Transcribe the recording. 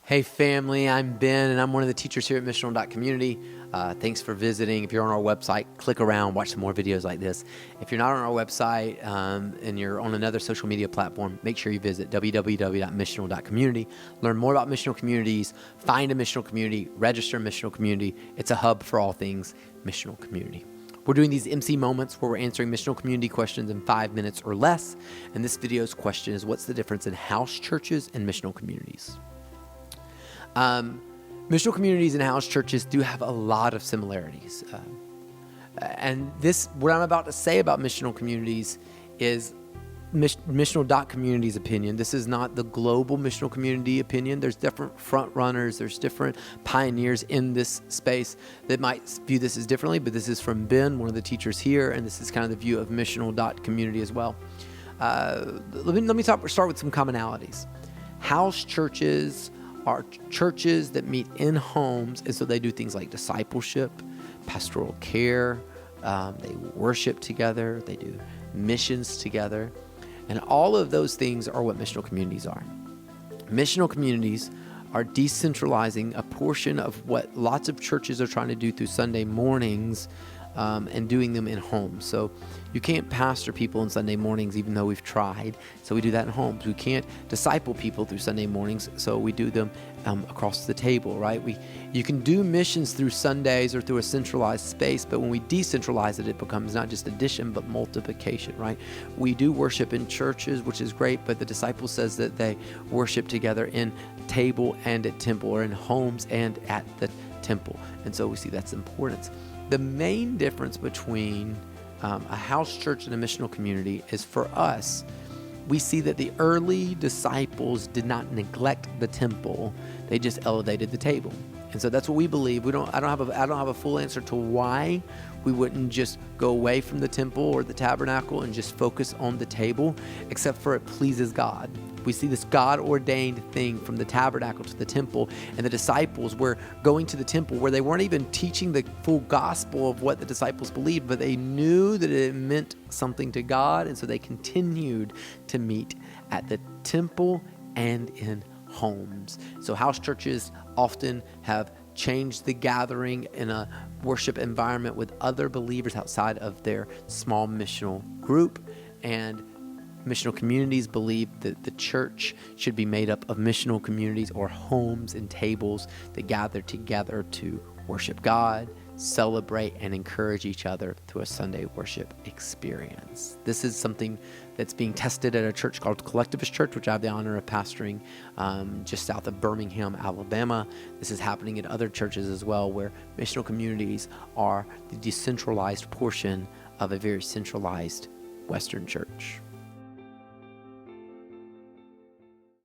Hey family, I'm Ben and I'm one of the teachers here at Missional.community. Thanks for visiting. If you're on our website, click around, watch some more videos like this. If you're not on our website and you're on another social media platform, make sure you visit www.missional.community. Learn more about missional communities, find a missional community, register a missional community. It's a hub for all things missional community. We're doing these MC moments where we're answering missional community questions in 5 minutes or less. And this video's question is, what's the difference in house churches and missional communities? Missional communities and house churches do have a lot of similarities. What I'm about to say about missional communities is Missional.community's opinion. This is not the global missional community opinion. There's different front runners. There's different pioneers in this space that might view this as differently, but this is from Ben, one of the teachers here, and this is kind of the view of Missional.community as well. Let me start with some commonalities. House churches are churches that meet in homes, and so they do things like discipleship, pastoral care, they worship together, they do missions together, and all of those things are what missional communities are. Missional communities are decentralizing a portion of what lots of churches are trying to do through Sunday mornings and doing them in homes. So you can't pastor people on Sunday mornings, even though we've tried. So we do that in homes. We can't disciple people through Sunday mornings, so we do them across the table, right? You can do missions through Sundays or through a centralized space, but when we decentralize it, it becomes not just addition, but multiplication, right? We do worship in churches, which is great, but the disciple says that they worship together in table and at temple, or in homes and at the temple. And so we see that's importance. The main difference between a house church and a missional community is, for us, we see that the early disciples did not neglect the temple; they just elevated the table. And so that's what we believe. I don't have a full answer to why we wouldn't just go away from the temple or the tabernacle and just focus on the table, except for it pleases God. We see this God-ordained thing from the tabernacle to the temple, and the disciples were going to the temple where they weren't even teaching the full gospel of what the disciples believed, but they knew that it meant something to God, and so they continued to meet at the temple and in homes. So house churches often have changed the gathering in a worship environment with other believers outside of their small missional group, and missional communities believe that the church should be made up of missional communities or homes and tables that gather together to worship God, celebrate, and encourage each other through a Sunday worship experience. This is something that's being tested at a church called Collectivist Church, which I have the honor of pastoring just south of Birmingham, Alabama. This is happening at other churches as well, where missional communities are the decentralized portion of a very centralized Western church.